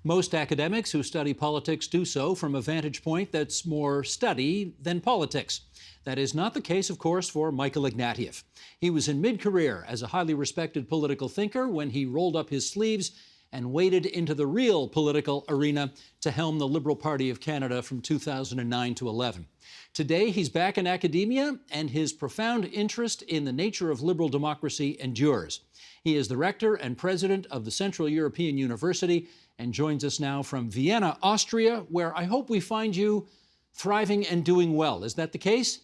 Most academics who study politics do so from a vantage point that's more study than politics. That is not the case, of course, for Michael Ignatieff. He was in mid-career as a highly respected political thinker when he rolled up his sleeves and waded into the real political arena to helm the Liberal Party of Canada from 2009 to 11. Today, he's back in academia, and his profound interest in the nature of liberal democracy endures. He is the rector and president of the Central European University and joins us now from Vienna, Austria, where I hope we find you thriving and doing well. Is that the case?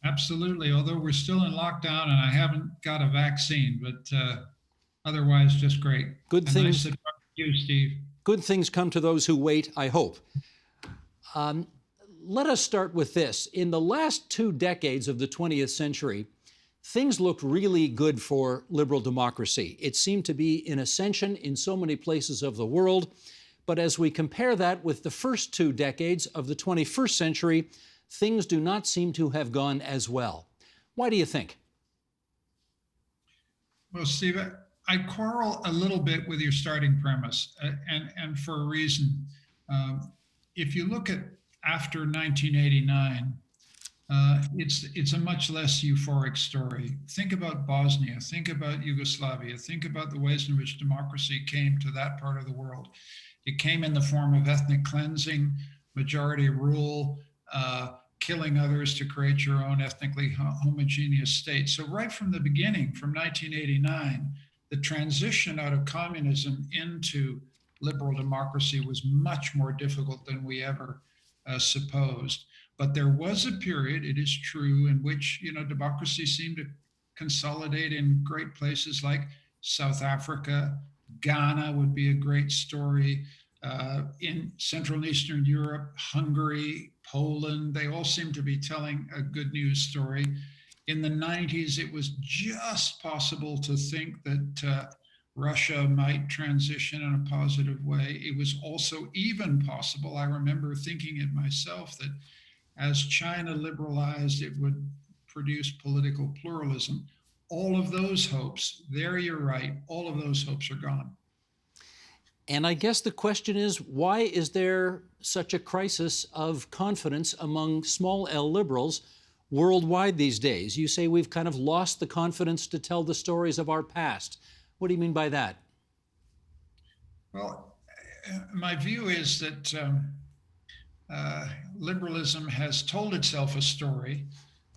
Absolutely, although we're still in lockdown and I haven't got a vaccine, but otherwise just great. Good things. Nice to talk to you, Steve. Good things come to those who wait, I hope. Let us start with this. In the last 2 decades of the 20th century, things looked really good for liberal democracy. It seemed to be in ascension in so many places of the world. But as we compare that with the first 2 decades of the 21st century, things do not seem to have gone as well. Why do you think? Well, Steve, I quarrel a little bit with your starting premise, and for a reason. If you look at after 1989, it's a much less euphoric story. Think about Bosnia, think about Yugoslavia, think about the ways in which democracy came to that part of the world. It came in the form of ethnic cleansing, majority rule, killing others to create your own ethnically homogeneous state. So right from the beginning, from 1989, the transition out of communism into liberal democracy was much more difficult than we ever supposed. But there was a period, it is true, in which democracy seemed to consolidate in great places like South Africa. Ghana would be a great story. In Central and Eastern Europe, Hungary, Poland, they all seem to be telling a good news story. In the 90s, it was just possible to think that Russia might transition in a positive way. It was also even possible, I remember thinking it myself, that as China liberalized, it would produce political pluralism. All of those hopes, there you're right, all of those hopes are gone. And I guess the question is, why is there such a crisis of confidence among small L liberals worldwide these days? You say we've kind of lost the confidence to tell the stories of our past. What do you mean by that? Well, my view is that liberalism has told itself a story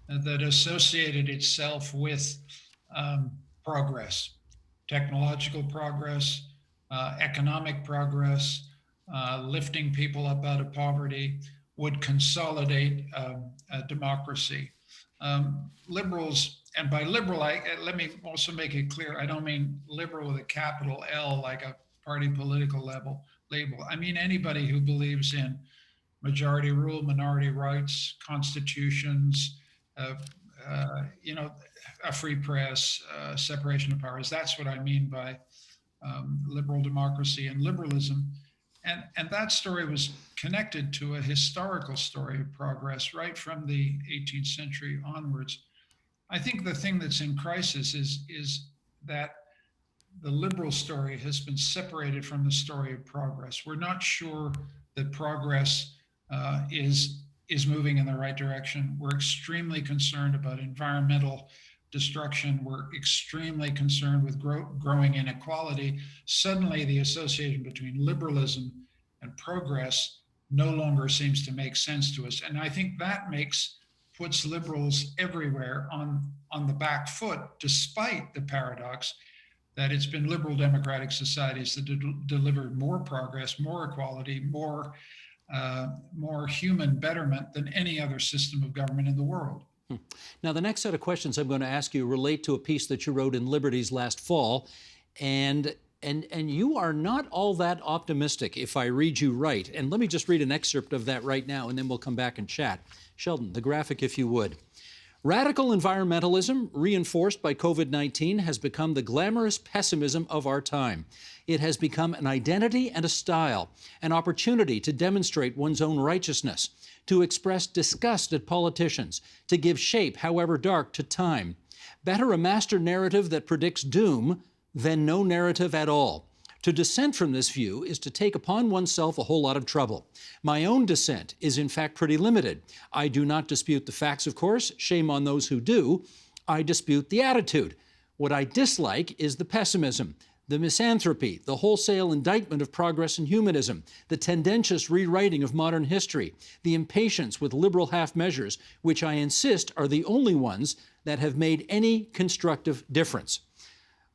that associated itself with progress, technological progress, economic progress, lifting people up out of poverty, would consolidate democracy. Liberals, and by liberal, let me also make it clear, I don't mean liberal with a capital L, like a party political label. I mean anybody who believes in majority rule, minority rights, constitutions, a free press, separation of powers. That's what I mean by liberal democracy and liberalism. And that story was connected to a historical story of progress right from the 18th century onwards. I think the thing that's in crisis is that the liberal story has been separated from the story of progress. We're not sure that progress is moving in the right direction. We're extremely concerned about environmental destruction. We're extremely concerned with growing inequality. Suddenly, the association between liberalism and progress no longer seems to make sense to us. And I think that puts liberals everywhere on the back foot, despite the paradox that it's been liberal democratic societies that delivered more progress, more equality, more human betterment than any other system of government in the world. Now, the next set of questions I'm going to ask you relate to a piece that you wrote in Liberties last fall, and you are not all that optimistic, if I read you right. And let me just read an excerpt of that right now, and then we'll come back and chat. Sheldon, the graphic, if you would. Radical environmentalism, reinforced by COVID-19, has become the glamorous pessimism of our time. It has become an identity and a style, an opportunity to demonstrate one's own righteousness, to express disgust at politicians, to give shape, however dark, to time. Better a master narrative that predicts doom than no narrative at all. To dissent from this view is to take upon oneself a whole lot of trouble. My own dissent is in fact pretty limited. I do not dispute the facts, of course. Shame on those who do. I dispute the attitude. What I dislike is the pessimism, the misanthropy, the wholesale indictment of progress and humanism, the tendentious rewriting of modern history, the impatience with liberal half measures, which I insist are the only ones that have made any constructive difference.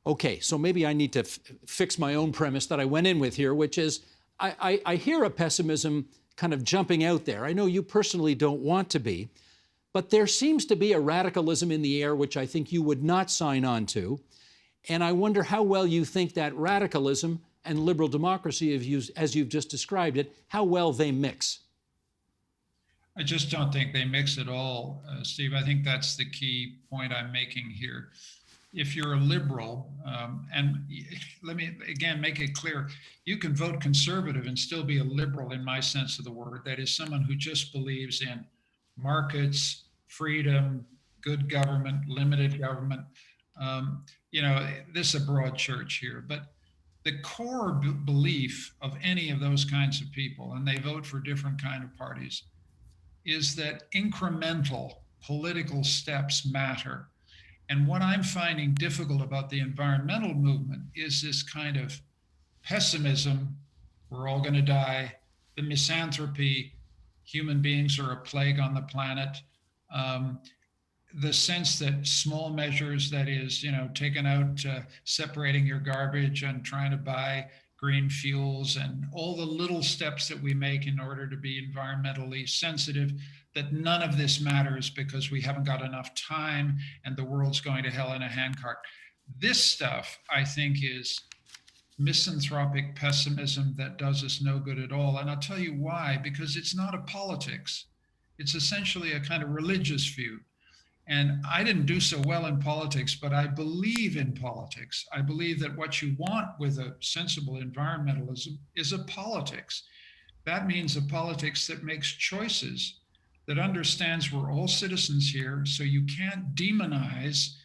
Okay, so maybe I need to fix my own premise that I went in with here, which is I hear a pessimism kind of jumping out there. I know you personally don't want to be, but there seems to be a radicalism in the air which I think you would not sign on to. And I wonder how well you think that radicalism and liberal democracy, as you've just described it, how well they mix. I just don't think they mix at all, Steve. I think that's the key point I'm making here. If you're a liberal, and let me again make it clear, you can vote conservative and still be a liberal in my sense of the word. That is someone who just believes in markets, freedom, good government, limited government. This is a broad church here, but the core belief of any of those kinds of people, and they vote for different kind of parties, is that incremental political steps matter. And what I'm finding difficult about the environmental movement is this kind of pessimism, we're all going to die, the misanthropy, human beings are a plague on the planet, the sense that small measures, that is, taking out, separating your garbage and trying to buy green fuels and all the little steps that we make in order to be environmentally sensitive, that none of this matters because we haven't got enough time and the world's going to hell in a handcart. This stuff, I think, is misanthropic pessimism that does us no good at all. And I'll tell you why, because it's not a politics. It's essentially a kind of religious view. And I didn't do so well in politics, but I believe in politics. I believe that what you want with a sensible environmentalism is a politics. That means a politics that makes choices, that understands we're all citizens here, so you can't demonize,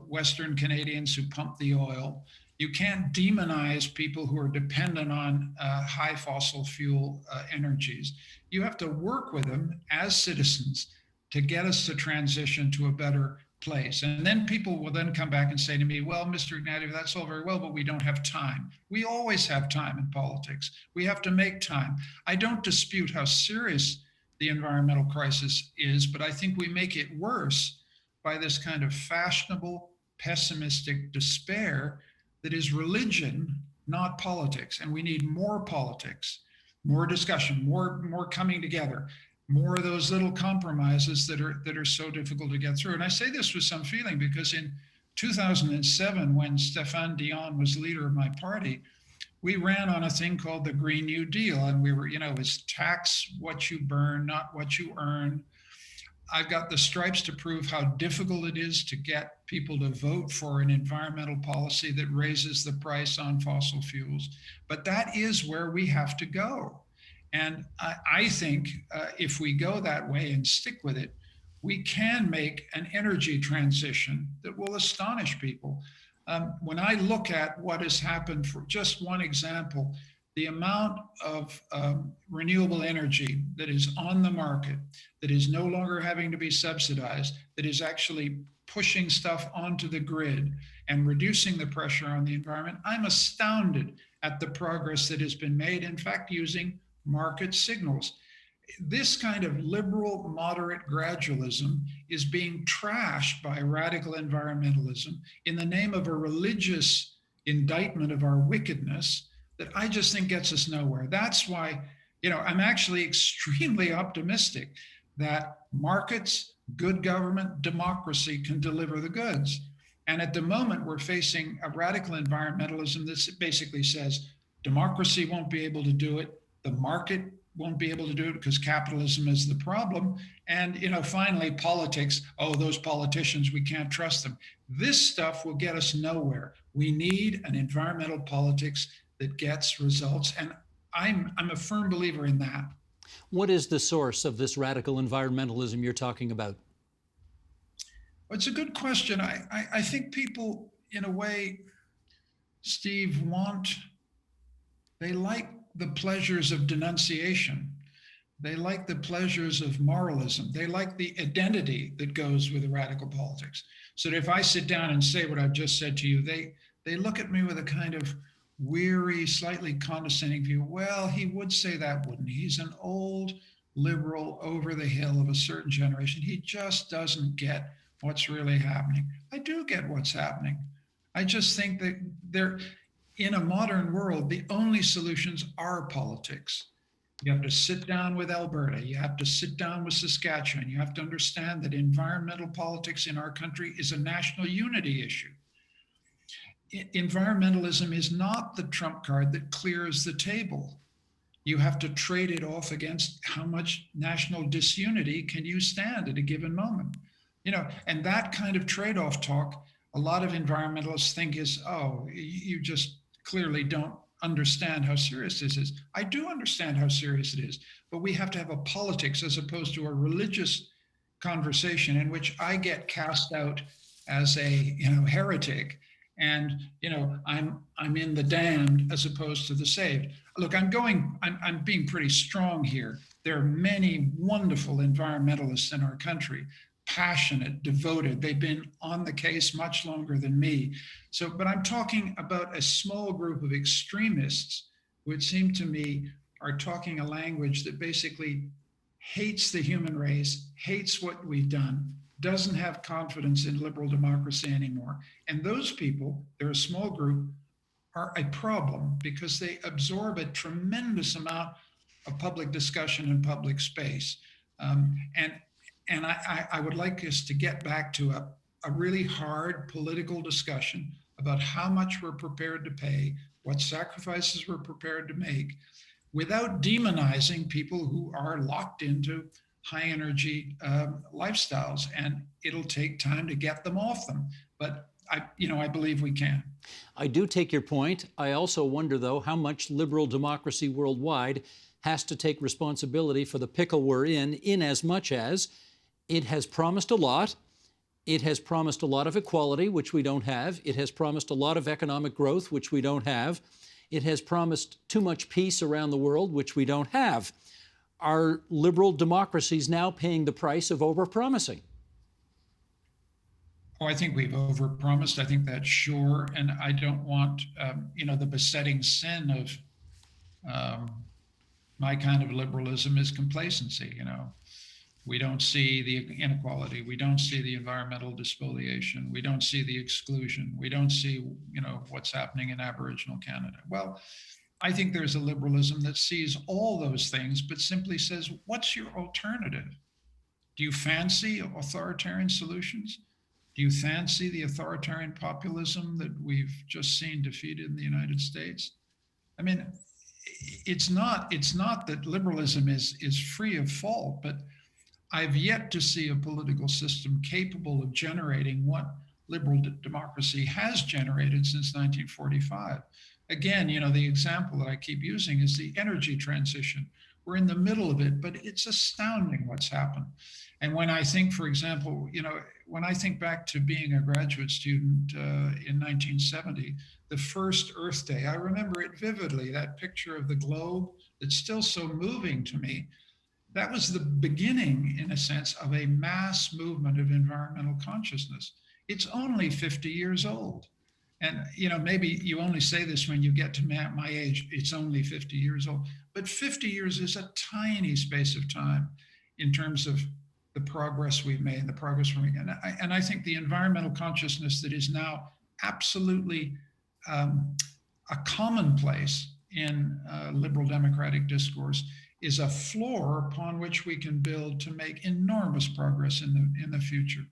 Western Canadians who pump the oil. You can't demonize people who are dependent on high fossil fuel energies. You have to work with them as citizens to get us to transition to a better place. And then people will then come back and say to me, well, Mr. Ignatieff, that's all very well, but we don't have time. We always have time in politics. We have to make time. I don't dispute how serious the environmental crisis is, but I think we make it worse by this kind of fashionable, pessimistic despair that is religion, not politics. And we need more politics, more discussion, more coming together, more of those little compromises that are so difficult to get through. And I say this with some feeling because in 2007, when Stéphane Dion was leader of my party, we ran on a thing called the Green New Deal. And we were, it's tax what you burn, not what you earn. I've got the stripes to prove how difficult it is to get people to vote for an environmental policy that raises the price on fossil fuels. But that is where we have to go. And I think if we go that way and stick with it, we can make an energy transition that will astonish people. When I look at what has happened, for just one example, the amount of renewable energy that is on the market, that is no longer having to be subsidized, that is actually pushing stuff onto the grid and reducing the pressure on the environment, I'm astounded at the progress that has been made, in fact, using market signals. This kind of liberal, moderate gradualism is being trashed by radical environmentalism in the name of a religious indictment of our wickedness that I just think gets us nowhere. That's why, I'm actually extremely optimistic that markets, good government, democracy can deliver the goods. And at the moment, we're facing a radical environmentalism that basically says democracy won't be able to do it. The market won't be able to do it because capitalism is the problem. And, finally, politics, those politicians, we can't trust them. This stuff will get us nowhere. We need an environmental politics that gets results. And I'm a firm believer in that. What is the source of this radical environmentalism you're talking about? It's a good question. I think people, in a way, Steve, they like the pleasures of denunciation. They like the pleasures of moralism. They like the identity that goes with radical politics. So that if I sit down and say what I've just said to you, they look at me with a kind of weary, slightly condescending view. Well, he would say that, wouldn't he? He's an old liberal over the hill of a certain generation. He just doesn't get what's really happening. I do get what's happening. I just think that in a modern world, the only solutions are politics. You have to sit down with Alberta. You have to sit down with Saskatchewan. You have to understand that environmental politics in our country is a national unity issue. Environmentalism is not the trump card that clears the table. You have to trade it off against how much national disunity can you stand at a given moment. And that kind of trade-off talk, a lot of environmentalists think is, oh, you just clearly don't understand how serious this is. I do understand how serious it is, but we have to have a politics as opposed to a religious conversation in which I get cast out as a heretic, and I'm in the damned as opposed to the saved. Look, I'm being pretty strong here. There are many wonderful environmentalists in our country, passionate, devoted. They've been on the case much longer than me. But I'm talking about a small group of extremists who, it seemed to me, are talking a language that basically hates the human race, hates what we've done, doesn't have confidence in liberal democracy anymore. And those people, they're a small group, are a problem because they absorb a tremendous amount of public discussion and public space. And I would like us to get back to a really hard political discussion about how much we're prepared to pay, what sacrifices we're prepared to make, without demonizing people who are locked into high energy lifestyles. And it'll take time to get them off them. But I believe we can. I do take your point. I also wonder, though, how much liberal democracy worldwide has to take responsibility for the pickle we're in as much as it has promised a lot. It has promised a lot of equality, which we don't have. It has promised a lot of economic growth, which we don't have. It has promised too much peace around the world, which we don't have. Are liberal democracies now paying the price of overpromising? Oh, I think we've overpromised. I think that's sure. And I don't want, the besetting sin of my kind of liberalism is complacency. We don't see the inequality. We don't see the environmental despoliation. We don't see the exclusion. We don't see, what's happening in Aboriginal Canada. Well, I think there's a liberalism that sees all those things, but simply says, what's your alternative? Do you fancy authoritarian solutions? Do you fancy the authoritarian populism that we've just seen defeated in the United States? I mean, it's not that liberalism is free of fault, but I've yet to see a political system capable of generating what liberal democracy has generated since 1945. Again, the example that I keep using is the energy transition. We're in the middle of it, but it's astounding what's happened. And when I think, for example, when I think back to being a graduate student in 1970, the first Earth Day, I remember it vividly, that picture of the globe that's still so moving to me. That was the beginning, in a sense, of a mass movement of environmental consciousness. It's only 50 years old. And, maybe you only say this when you get to my age, it's only 50 years old. But 50 years is a tiny space of time in terms of the progress we've made, the progress we're making. And I think the environmental consciousness that is now absolutely a commonplace in liberal democratic discourse is a floor upon which we can build to make enormous progress in the future.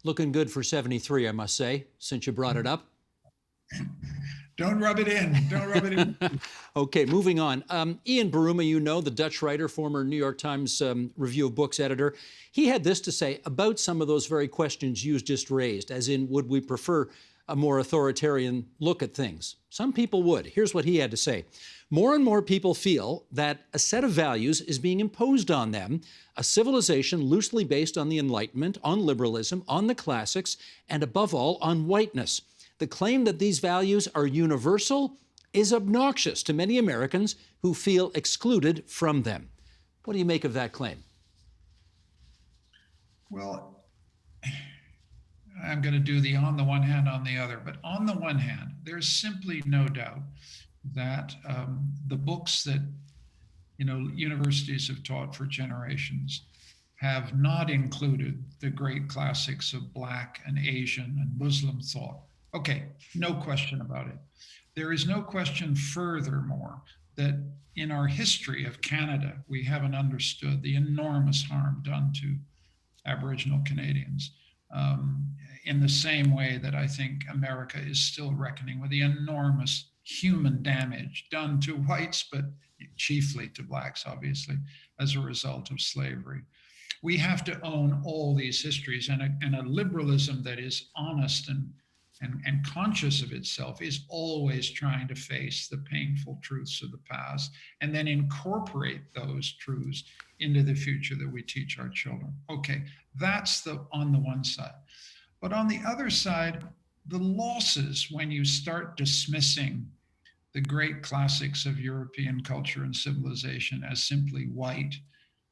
Looking good for 73, I must say, since you brought it up. Don't rub it in. Don't rub it in. Okay, moving on. Ian Buruma, the Dutch writer, former New York Times Review of Books editor, he had this to say about some of those very questions you just raised, as in, would we prefer a more authoritarian look at things? Some people would. Here's what he had to say. More and more people feel that a set of values is being imposed on them, a civilization loosely based on the Enlightenment, on liberalism, on the classics, and above all, on whiteness. The claim that these values are universal is obnoxious to many Americans who feel excluded from them. What do you make of that claim? Well, I'm going to do the on the one hand, on the other. But on the one hand, there's simply no doubt that the books that universities have taught for generations have not included the great classics of Black and Asian and Muslim thought. Okay, no question about it. There is no question, furthermore, that in our history of Canada, we haven't understood the enormous harm done to Aboriginal Canadians, in the same way that I think America is still reckoning with the enormous human damage done to whites, but chiefly to Blacks, obviously, as a result of slavery. We have to own all these histories, and a liberalism that is honest and conscious of itself is always trying to face the painful truths of the past and then incorporate those truths into the future that we teach our children. Okay, that's on the one side. But on the other side, the losses when you start dismissing the great classics of European culture and civilization as simply white,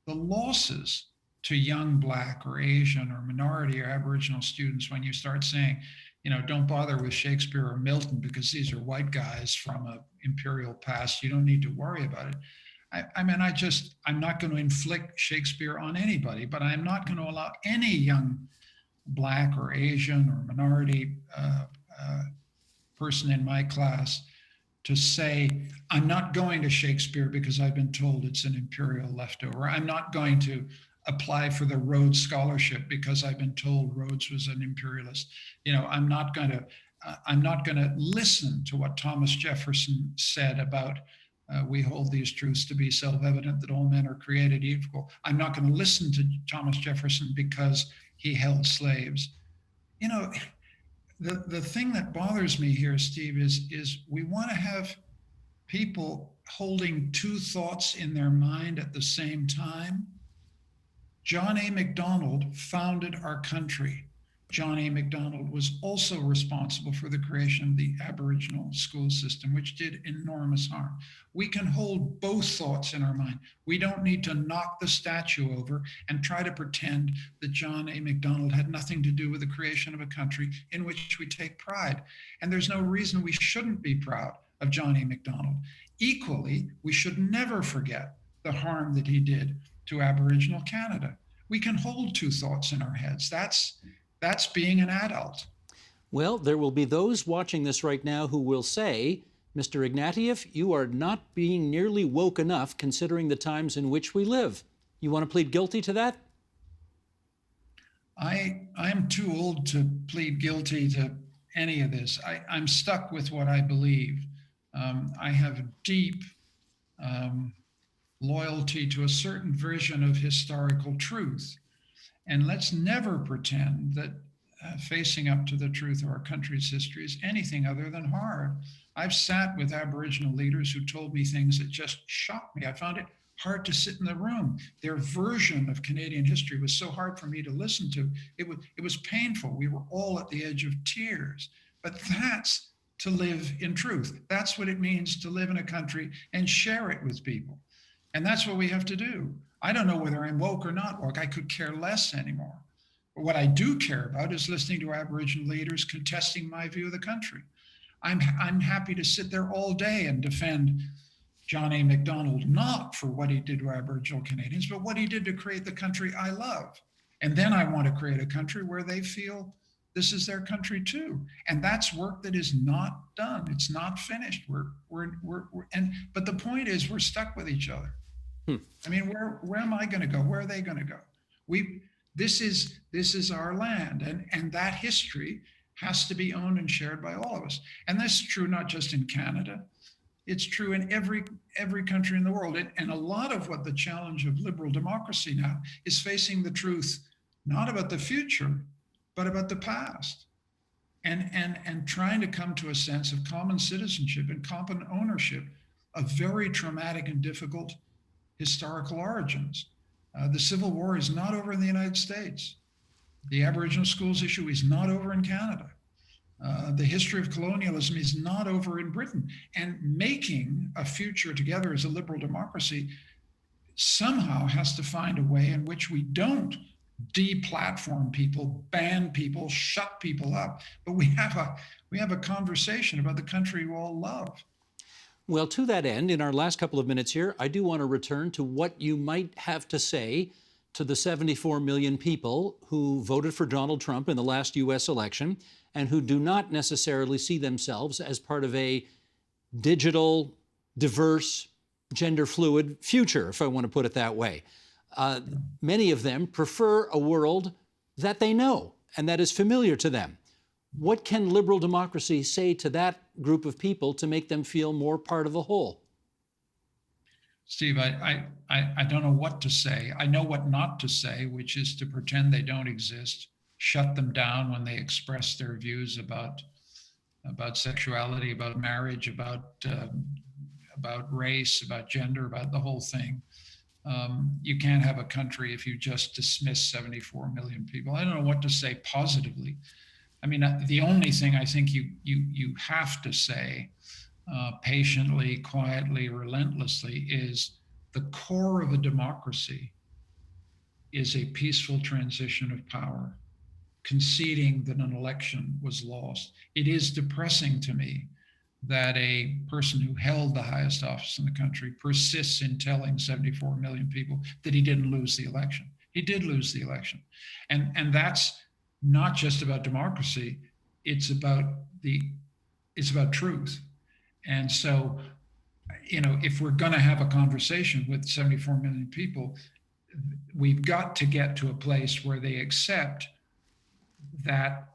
the losses to young Black or Asian or minority or Aboriginal students when you start saying, don't bother with Shakespeare or Milton because these are white guys from an imperial past. You don't need to worry about it. I'm not going to inflict Shakespeare on anybody, but I'm not going to allow any young Black or Asian or minority person in my class to say, I'm not going to Shakespeare because I've been told it's an imperial leftover. I'm not going to apply for the Rhodes Scholarship because I've been told Rhodes was an imperialist. I'm not going to listen to what Thomas Jefferson said about we hold these truths to be self-evident that all men are created equal. I'm not going to listen to Thomas Jefferson because he held slaves. The thing that bothers me here, Steve, is we want to have people holding two thoughts in their mind at the same time. John A. Macdonald founded our country. John A. Macdonald was also responsible for the creation of the Aboriginal school system, which did enormous harm. We can hold both thoughts in our mind. We don't need to knock the statue over and try to pretend that John A. Macdonald had nothing to do with the creation of a country in which we take pride. And there's no reason we shouldn't be proud of John A. Macdonald. Equally, we should never forget the harm that he did to Aboriginal Canada. We can hold two thoughts in our heads. That's being an adult. Well, there will be those watching this right now who will say, Mr. Ignatieff, you are not being nearly woke enough considering the times in which we live. You want to plead guilty to that? I'm too old to plead guilty to any of this. I'm stuck with what I believe. I have deep loyalty to a certain version of historical truth. And let's never pretend that facing up to the truth of our country's history is anything other than hard. I've sat with Aboriginal leaders who told me things that just shocked me. I found it hard to sit in the room. Their version of Canadian history was so hard for me to listen to. It was painful. We were all at the edge of tears. But that's to live in truth. That's what it means to live in a country and share it with people. And that's what we have to do. I don't know whether I'm woke or not woke. I could care less anymore. But what I do care about is listening to Aboriginal leaders contesting my view of the country. I'm happy to sit there all day and defend John A. Macdonald, not for what he did to Aboriginal Canadians, but what he did to create the country I love. And then I want to create a country where they feel this is their country too. And that's work that is not done. It's not finished. But the point is, we're stuck with each other. I mean, where am I going to go? Where are they going to go? This is our land, and that history has to be owned and shared by all of us. And that's true not just in Canada. It's true in every country in the world. And a lot of what the challenge of liberal democracy now is facing the truth, not about the future, but about the past. And trying to come to a sense of common citizenship and common ownership of very traumatic and difficult historical origins. The Civil War is not over in the United States. The Aboriginal schools issue is not over in Canada. The history of colonialism is not over in Britain. And making a future together as a liberal democracy somehow has to find a way in which we don't deplatform people, ban people, shut people up, but we have a conversation about the country we all love. Well, to that end, in our last couple of minutes here, I do want to return to what you might have to say to the 74 million people who voted for Donald Trump in the last U.S. election and who do not necessarily see themselves as part of a digital, diverse, gender fluid future, if I want to put it that way. Many of them prefer a world that they know and that is familiar to them. What can liberal democracy say to that group of people to make them feel more part of the whole? Steve, I don't know what to say. I know what not to say, which is to pretend they don't exist, shut them down when they express their views about sexuality, about marriage, about race, about gender, about the whole thing. You can't have a country if you just dismiss 74 million people. I don't know what to say positively. I mean, the only thing I think you have to say patiently, quietly, relentlessly is the core of a democracy is a peaceful transition of power, conceding that an election was lost. It is depressing to me that a person who held the highest office in the country persists in telling 74 million people that he didn't lose the election. He did lose the election. And that's not just about democracy, it's about truth. And so, if we're going to have a conversation with 74 million people, we've got to get to a place where they accept that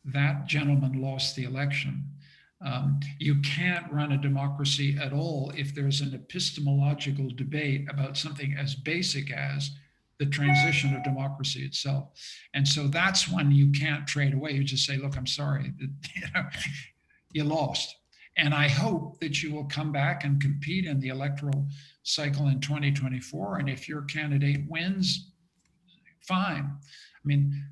that gentleman lost the election. You can't run a democracy at all if there's an epistemological debate about something as basic as the transition of democracy itself. And so that's when you can't trade away. You just say, look, I'm sorry, you lost. And I hope that you will come back and compete in the electoral cycle in 2024. And if your candidate wins, fine. I mean,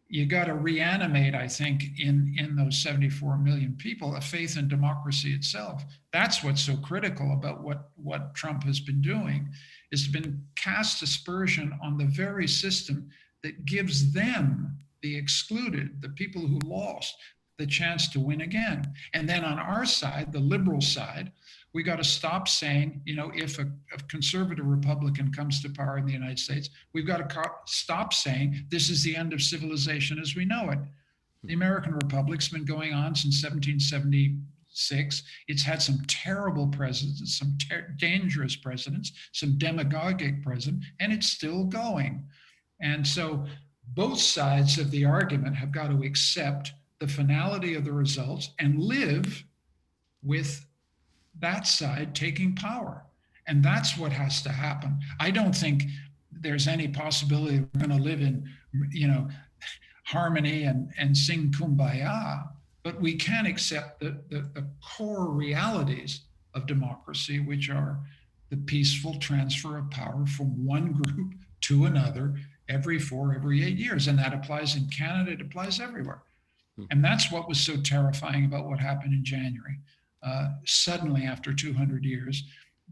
you got to reanimate, I think, in those 74 million people, a faith in democracy itself. That's what's so critical about what Trump has been doing, is been cast aspersion on the very system that gives them, the excluded, the people who lost, the chance to win again. And then on our side, the liberal side, we got to stop saying, if a conservative Republican comes to power in the United States, we've got to stop saying this is the end of civilization as we know it. The American Republic's been going on since 1776. It's had some terrible presidents, some dangerous presidents, some demagogic presidents, and it's still going. And so both sides of the argument have got to accept the finality of the results and live with that side taking power. And that's what has to happen. I don't think there's any possibility we're going to live in, harmony and sing kumbaya, but we can accept the core realities of democracy, which are the peaceful transfer of power from one group to another every 8 years. And that applies in Canada, it applies everywhere. And that's what was so terrifying about what happened in January. Suddenly, after 200 years,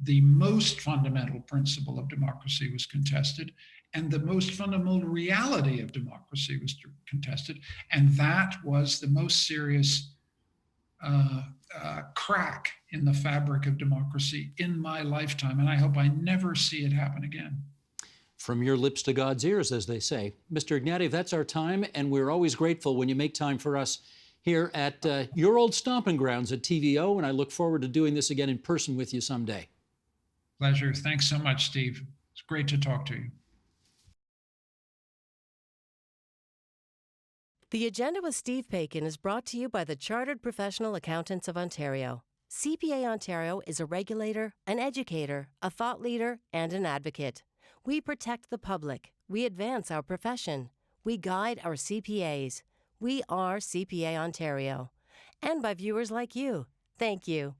the most fundamental principle of democracy was contested, and the most fundamental reality of democracy was contested. And that was the most serious crack in the fabric of democracy in my lifetime. And I hope I never see it happen again. From your lips to God's ears, as they say. Mr. Ignatieff, that's our time, and we're always grateful when you make time for us here at your old stomping grounds at TVO, and I look forward to doing this again in person with you someday. Pleasure. Thanks so much, Steve. It's great to talk to you. The Agenda with Steve Paikin is brought to you by the Chartered Professional Accountants of Ontario. CPA Ontario is a regulator, an educator, a thought leader, and an advocate. We protect the public. We advance our profession. We guide our CPAs. We are CPA Ontario. And by viewers like you. Thank you.